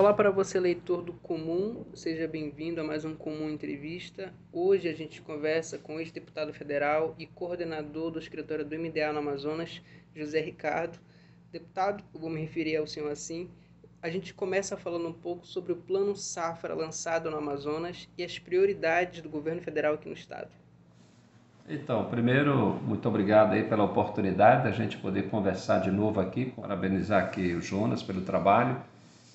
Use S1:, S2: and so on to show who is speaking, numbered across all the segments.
S1: Olá para você, leitor do Comum, seja bem-vindo a mais um Comum Entrevista. Hoje a gente conversa com o ex-deputado federal e coordenador do escritório do MDA no Amazonas, José Ricardo. Deputado, eu vou me referir ao senhor assim. A gente começa falando um pouco sobre o Plano Safra lançado no Amazonas e as prioridades do governo federal aqui no estado.
S2: Então, primeiro, muito obrigado aí pela oportunidade da gente poder conversar de novo aqui, parabenizar aqui o Jonas pelo trabalho.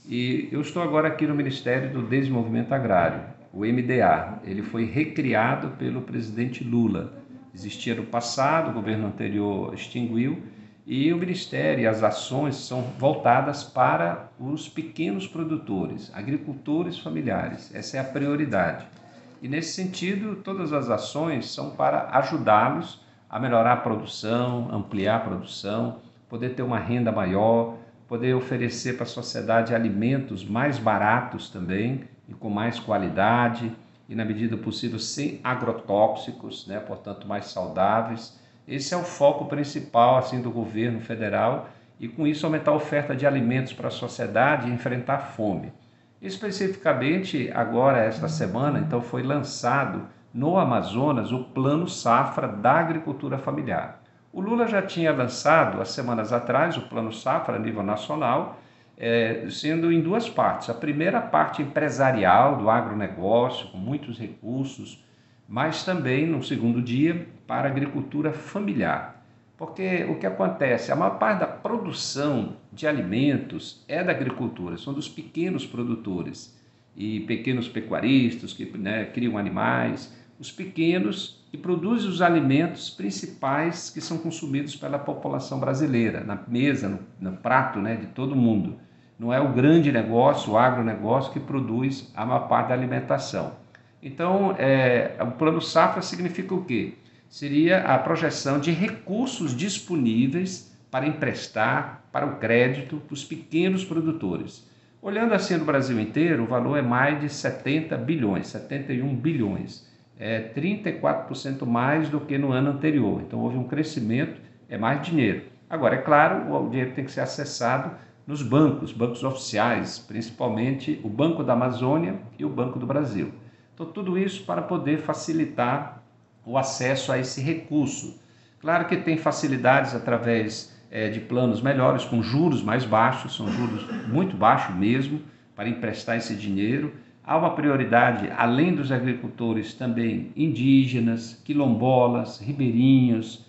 S2: E eu estou agora aqui no Ministério do Desenvolvimento Agrário, o MDA. Ele foi recriado pelo presidente Lula. Existia no passado, o governo anterior extinguiu, e o Ministério e as ações são voltadas para os pequenos produtores, agricultores familiares. Essa é a prioridade. E nesse sentido, todas as ações são para ajudá-los a melhorar a produção, ampliar a produção, poder ter uma renda maior, poder oferecer para a sociedade alimentos mais baratos também e com mais qualidade e, na medida possível, sem agrotóxicos, né? Portanto, mais saudáveis. Esse é o foco principal assim, do governo federal e, com isso, aumentar a oferta de alimentos para a sociedade e enfrentar a fome. Especificamente, agora, esta semana, então, foi lançado no Amazonas o Plano Safra da Agricultura Familiar. O Lula já tinha lançado, há semanas atrás, o Plano Safra a nível nacional, sendo em duas partes. A primeira parte empresarial do agronegócio, com muitos recursos, mas também, no segundo dia, para a agricultura familiar. Porque o que acontece? A maior parte da produção de alimentos é da agricultura, são dos pequenos produtores e pequenos pecuaristas que criam animais, os pequenos que produzem os alimentos principais que são consumidos pela população brasileira, na mesa, no prato de todo mundo. Não é o grande negócio, o agronegócio, que produz a maior parte da alimentação. Então, o Plano Safra significa o quê? Seria a projeção de recursos disponíveis para emprestar para o crédito para os pequenos produtores. Olhando assim no Brasil inteiro, o valor é mais de 70 bilhões, 71 bilhões. É 34% mais do que no ano anterior. Então houve um crescimento, é mais dinheiro. Agora, é claro, o dinheiro tem que ser acessado nos bancos oficiais, principalmente o Banco da Amazônia e o Banco do Brasil. Então tudo isso para poder facilitar o acesso a esse recurso. Claro que tem facilidades através de planos melhores, com juros mais baixos, são juros muito baixos mesmo, para emprestar esse dinheiro. Há uma prioridade, além dos agricultores, também indígenas, quilombolas, ribeirinhos,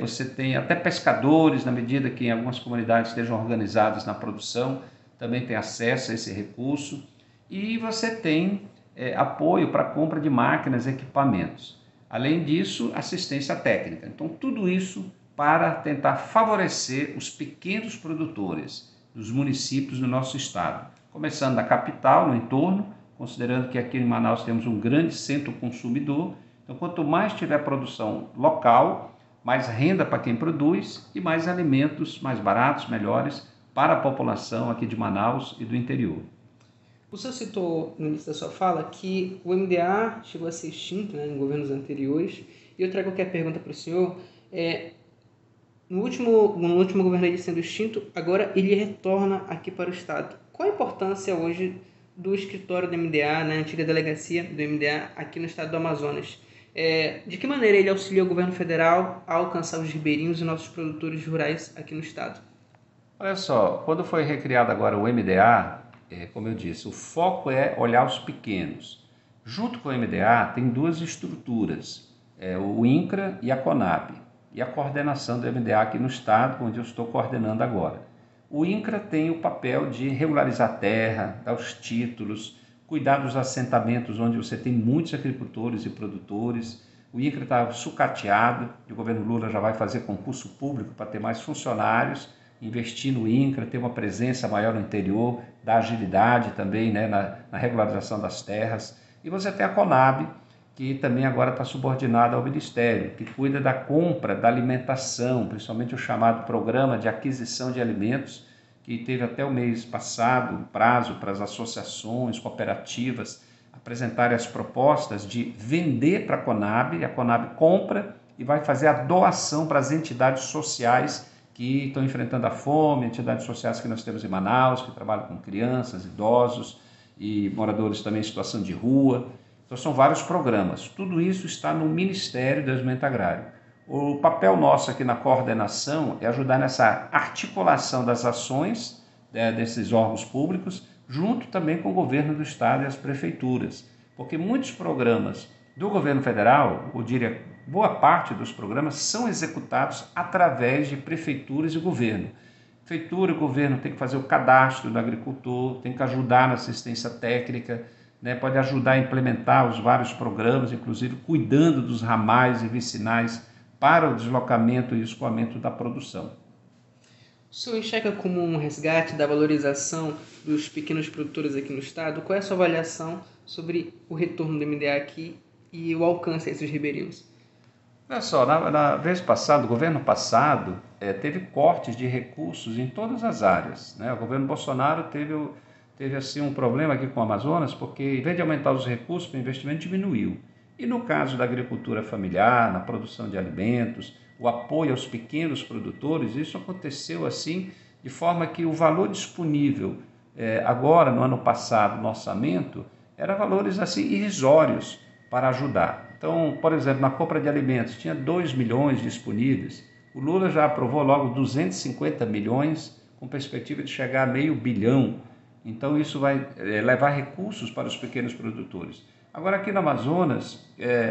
S2: você tem até pescadores, na medida que em algumas comunidades estejam organizadas na produção, também tem acesso a esse recurso. E você tem apoio para a compra de máquinas e equipamentos. Além disso, assistência técnica. Então, tudo isso para tentar favorecer os pequenos produtores dos municípios do nosso estado. Começando da capital, no entorno, considerando que aqui em Manaus temos um grande centro consumidor. Então, quanto mais tiver produção local, mais renda para quem produz e mais alimentos mais baratos, melhores para a população aqui de Manaus e do interior.
S1: O senhor citou no início da sua fala que o MDA chegou a ser extinto em governos anteriores. E eu trago aqui a pergunta para o senhor. No último governo ele sendo extinto, agora ele retorna aqui para o estado. Qual a importância hoje do escritório do MDA, na antiga delegacia do MDA aqui no estado do Amazonas? De que maneira ele auxilia o governo federal a alcançar os ribeirinhos e nossos produtores rurais aqui no estado?
S2: Olha só, quando foi recriado agora o MDA, como eu disse, o foco é olhar os pequenos. Junto com o MDA tem duas estruturas, o INCRA e a CONAB, e a coordenação do MDA aqui no estado, onde eu estou coordenando agora. O INCRA tem o papel de regularizar a terra, dar os títulos, cuidar dos assentamentos onde você tem muitos agricultores e produtores. O INCRA está sucateado, e o governo Lula já vai fazer concurso público para ter mais funcionários, investir no INCRA, ter uma presença maior no interior, dar agilidade também na regularização das terras. E você tem a CONAB, que também agora está subordinada ao Ministério, que cuida da compra, da alimentação, principalmente o chamado Programa de Aquisição de Alimentos, que teve até o mês passado prazo para as associações, cooperativas, apresentarem as propostas de vender para a CONAB compra e vai fazer a doação para as entidades sociais que estão enfrentando a fome, entidades sociais que nós temos em Manaus, que trabalham com crianças, idosos e moradores também em situação de rua. Então são vários programas. Tudo isso está no Ministério do Desenvolvimento Agrário. O papel nosso aqui na coordenação é ajudar nessa articulação das ações desses órgãos públicos, junto também com o governo do estado e as prefeituras. Porque muitos programas do governo federal, eu diria, boa parte dos programas são executados através de prefeituras e governo. Prefeitura e governo tem que fazer o cadastro do agricultor, tem que ajudar na assistência técnica, né, pode ajudar a implementar os vários programas, inclusive cuidando dos ramais e vicinais para o deslocamento e escoamento da produção.
S1: O senhor enxerga como um resgate da valorização dos pequenos produtores aqui no estado? Qual é a sua avaliação sobre o retorno do MDA aqui e o alcance desses ribeirinhos?
S2: Olha só, na vez passada, o governo passado, teve cortes de recursos em todas as áreas, né? O governo Bolsonaro teve assim, um problema aqui com o Amazonas, porque em vez de aumentar os recursos para o investimento, diminuiu. E no caso da agricultura familiar, na produção de alimentos, o apoio aos pequenos produtores, isso aconteceu assim, de forma que o valor disponível agora, no ano passado, no orçamento, era valores assim irrisórios para ajudar. Então, por exemplo, na compra de alimentos, tinha 2 milhões disponíveis. O Lula já aprovou logo 250 milhões, com perspectiva de chegar a $500 milhão. Então, isso vai levar recursos para os pequenos produtores. Agora, aqui no Amazonas,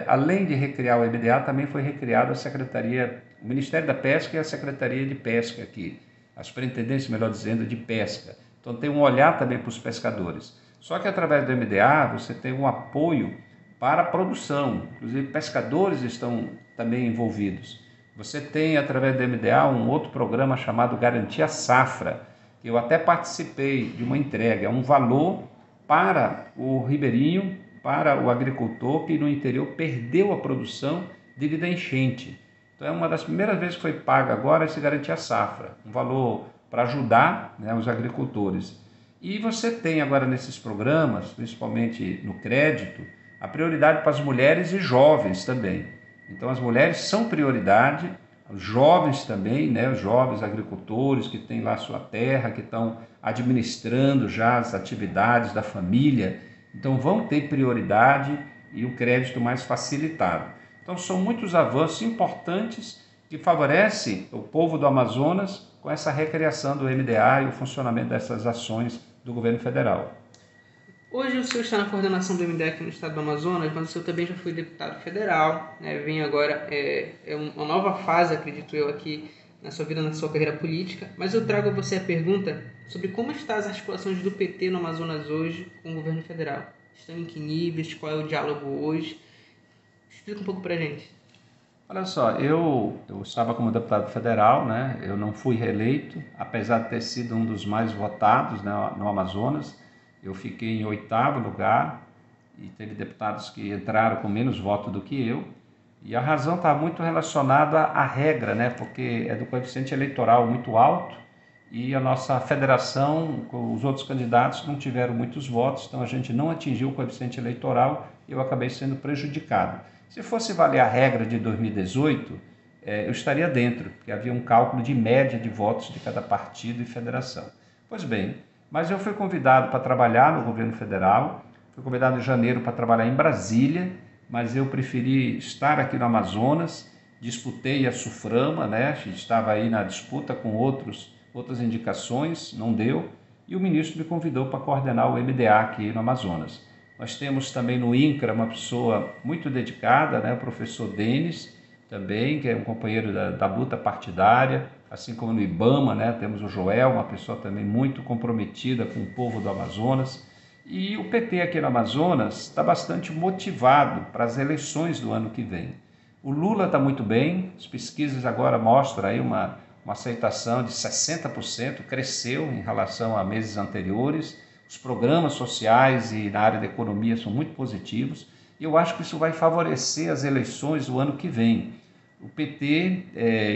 S2: além de recriar o MDA, também foi recriada a Secretaria, o Ministério da Pesca e a Secretaria de Pesca aqui, a Superintendência, melhor dizendo, de Pesca. Então, tem um olhar também para os pescadores. Só que através do MDA, você tem um apoio para a produção, inclusive pescadores estão também envolvidos. Você tem, através do MDA, um outro programa chamado Garantia Safra, que eu até participei de uma entrega, é um valor para o ribeirinho, para o agricultor que no interior perdeu a produção devido à enchente. Então é uma das primeiras vezes que foi paga agora esse Garantia Safra, um valor para ajudar, né, os agricultores. E você tem agora nesses programas, principalmente no crédito, a prioridade para as mulheres e jovens também. Então as mulheres são prioridade, os jovens também, né, os jovens agricultores que têm lá sua terra, que estão administrando já as atividades da família, então vão ter prioridade e o crédito mais facilitado. Então são muitos avanços importantes que favorecem o povo do Amazonas com essa recriação do MDA e o funcionamento dessas ações do governo federal.
S1: Hoje o senhor está na coordenação do MDA aqui no estado do Amazonas, mas o senhor também já foi deputado federal, né? Vem agora uma nova fase, acredito eu, aqui na sua vida, na sua carreira política. Mas eu trago a você a pergunta sobre como estão as articulações do PT no Amazonas hoje com o governo federal. Estão em que níveis? Qual é o diálogo hoje? Explica um pouco pra gente.
S2: Olha só, eu estava como deputado federal, né? Eu não fui reeleito, apesar de ter sido um dos mais votados, né, no Amazonas. Eu fiquei em 8º lugar e teve deputados que entraram com menos voto do que eu. E a razão está muito relacionada à regra, né? Porque é do coeficiente eleitoral muito alto e a nossa federação, os outros candidatos não tiveram muitos votos, então a gente não atingiu o coeficiente eleitoral e eu acabei sendo prejudicado. Se fosse valer a regra de 2018, eu estaria dentro, porque havia um cálculo de média de votos de cada partido e federação. Pois bem, mas eu fui convidado para trabalhar no governo federal, fui convidado em janeiro para trabalhar em Brasília, mas eu preferi estar aqui no Amazonas, disputei a SUFRAMA, né? A gente estava aí na disputa com outras indicações, não deu, e o ministro me convidou para coordenar o MDA aqui no Amazonas. Nós temos também no INCRA uma pessoa muito dedicada, né? O professor Denis, também, que é um companheiro da luta partidária, assim como no IBAMA, né? Temos o Joel, uma pessoa também muito comprometida com o povo do Amazonas. E o PT aqui no Amazonas está bastante motivado para as eleições do ano que vem. O Lula está muito bem, as pesquisas agora mostram aí uma aceitação de 60%, cresceu em relação a meses anteriores. Os programas sociais e na área da economia são muito positivos e eu acho que isso vai favorecer as eleições do ano que vem. O PT,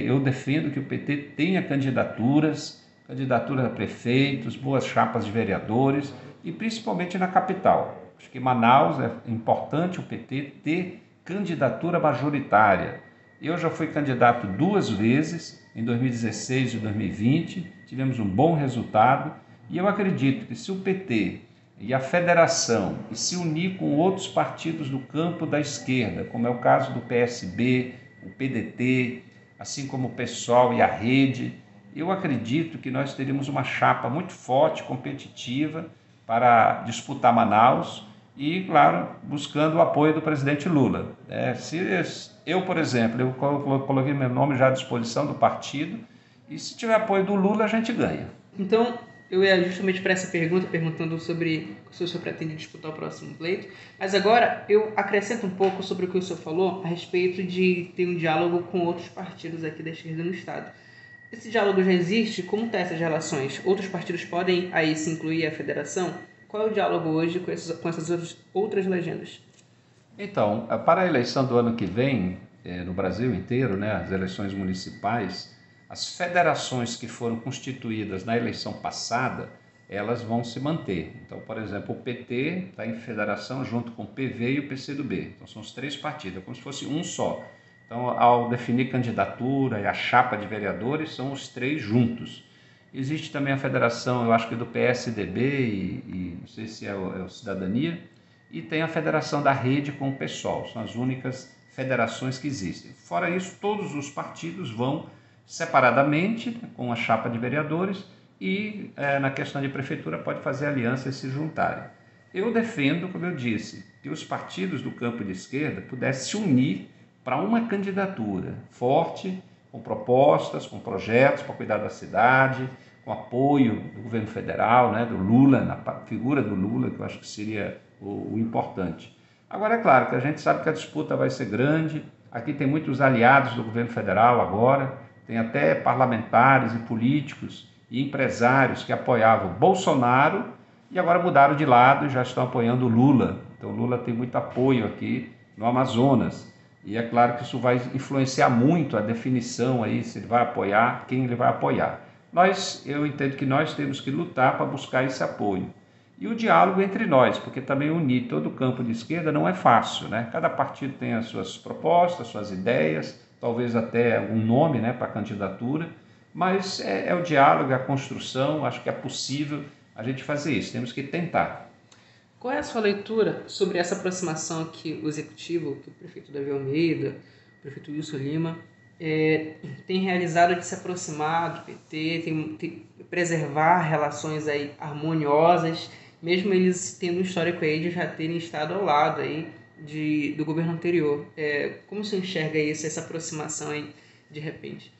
S2: eu defendo que o PT tenha candidaturas a prefeitos, boas chapas de vereadores e principalmente na capital. Acho que em Manaus é importante o PT ter candidatura majoritária. Eu já fui candidato 2 vezes, em 2016 e 2020, tivemos um bom resultado, e eu acredito que se o PT e a federação e se unir com outros partidos do campo da esquerda, como é o caso do PSB, o PDT, assim como o PSOL e a Rede, eu acredito que nós teríamos uma chapa muito forte, competitiva, para disputar Manaus e, claro, buscando o apoio do presidente Lula. Se eu, por exemplo, eu coloquei meu nome já à disposição do partido e se tiver apoio do Lula, a gente ganha.
S1: Então, eu ia justamente para essa pergunta, perguntando sobre se o senhor pretende disputar o próximo pleito, mas agora eu acrescento um pouco sobre o que o senhor falou a respeito de ter um diálogo com outros partidos aqui da esquerda no Estado. Esse diálogo já existe? Como estão essas relações? Outros partidos podem aí se incluir à federação? Qual é o diálogo hoje com essas outras legendas?
S2: Então, para a eleição do ano que vem, no Brasil inteiro, né, as eleições municipais, as federações que foram constituídas na eleição passada, elas vão se manter. Então, por exemplo, o PT está em federação junto com o PV e o PCdoB. Então, são os 3 partidos, é como se fosse um só. Então, ao definir candidatura e a chapa de vereadores, são os 3 juntos. Existe também a federação, eu acho que do PSDB e não sei se é o Cidadania, e tem a federação da Rede com o PSOL, são as únicas federações que existem. Fora isso, todos os partidos vão separadamente, com a chapa de vereadores, e na questão de prefeitura pode fazer aliança e se juntarem. Eu defendo, como eu disse, que os partidos do campo de esquerda pudessem se unir para uma candidatura forte, com propostas, com projetos para cuidar da cidade, com apoio do governo federal, né, do Lula, na figura do Lula, que eu acho que seria o importante. Agora, é claro que a gente sabe que a disputa vai ser grande, aqui tem muitos aliados do governo federal agora, tem até parlamentares e políticos e empresários que apoiavam Bolsonaro e agora mudaram de lado e já estão apoiando o Lula. Então, o Lula tem muito apoio aqui no Amazonas. E é claro que isso vai influenciar muito a definição aí, se ele vai apoiar, quem ele vai apoiar. Eu entendo que nós temos que lutar para buscar esse apoio. E o diálogo entre nós, porque também unir todo o campo de esquerda não é fácil, né? Cada partido tem as suas propostas, suas ideias, talvez até um nome, né, para a candidatura, mas é o diálogo, é a construção, acho que é possível a gente fazer isso, temos que tentar.
S1: Qual é a sua leitura sobre essa aproximação que o Executivo, que o prefeito Davi Almeida, o prefeito Wilson Lima, tem realizado de se aproximar do PT, tem preservar relações aí harmoniosas, mesmo eles tendo um histórico aí de já terem estado ao lado aí do governo anterior? Como você enxerga isso, essa aproximação aí de repente?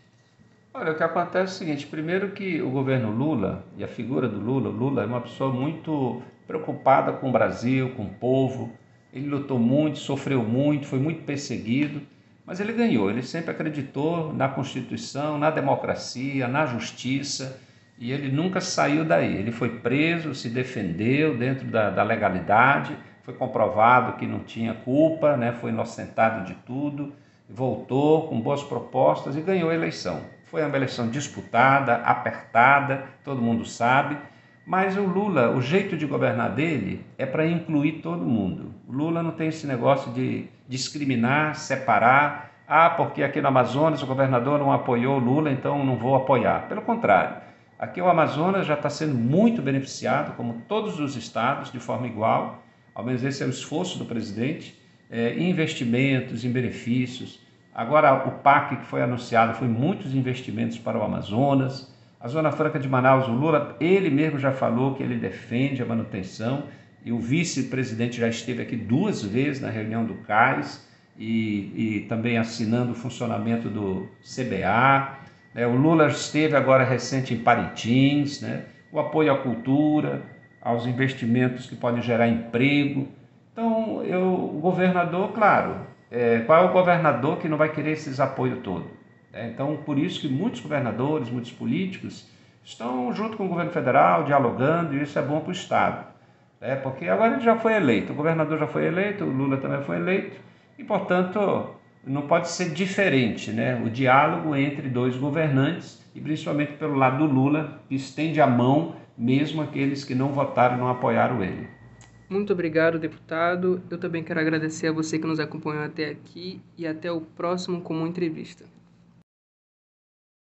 S2: Olha, o que acontece é o seguinte, primeiro que o governo Lula e a figura do Lula, o Lula é uma pessoa muito preocupada com o Brasil, com o povo, ele lutou muito, sofreu muito, foi muito perseguido, mas ele ganhou, ele sempre acreditou na Constituição, na democracia, na justiça, e ele nunca saiu daí. Ele foi preso, se defendeu dentro da legalidade, foi comprovado que não tinha culpa, né? Foi inocentado de tudo, voltou com boas propostas e ganhou a eleição. Foi uma eleição disputada, apertada, todo mundo sabe, mas o Lula, o jeito de governar dele é para incluir todo mundo. O Lula não tem esse negócio de discriminar, separar, porque aqui no Amazonas o governador não apoiou o Lula, então não vou apoiar. Pelo contrário, aqui o Amazonas já está sendo muito beneficiado, como todos os estados, de forma igual, ao menos esse é o esforço do presidente, em investimentos, em benefícios. Agora o PAC que foi anunciado foi muitos investimentos para o Amazonas. A Zona Franca de Manaus, o Lula, ele mesmo já falou que ele defende a manutenção e o vice-presidente já esteve aqui 2 vezes na reunião do CAIS e também assinando o funcionamento do CBA. O Lula esteve agora recente em Parintins, né? O apoio à cultura, aos investimentos que podem gerar emprego. Então, o governador, claro, qual é o governador que não vai querer esses apoios todos? Então, por isso que muitos governadores, muitos políticos estão junto com o governo federal, dialogando, e isso é bom para o Estado. Porque agora ele já foi eleito, o governador já foi eleito, o Lula também foi eleito, e, portanto, não pode ser diferente, né? O diálogo entre 2 governantes, e principalmente pelo lado do Lula, que estende a mão mesmo aqueles que não votaram e não apoiaram ele.
S1: Muito obrigado, deputado. Eu também quero agradecer a você que nos acompanhou até aqui e até o próximo Comum Entrevista.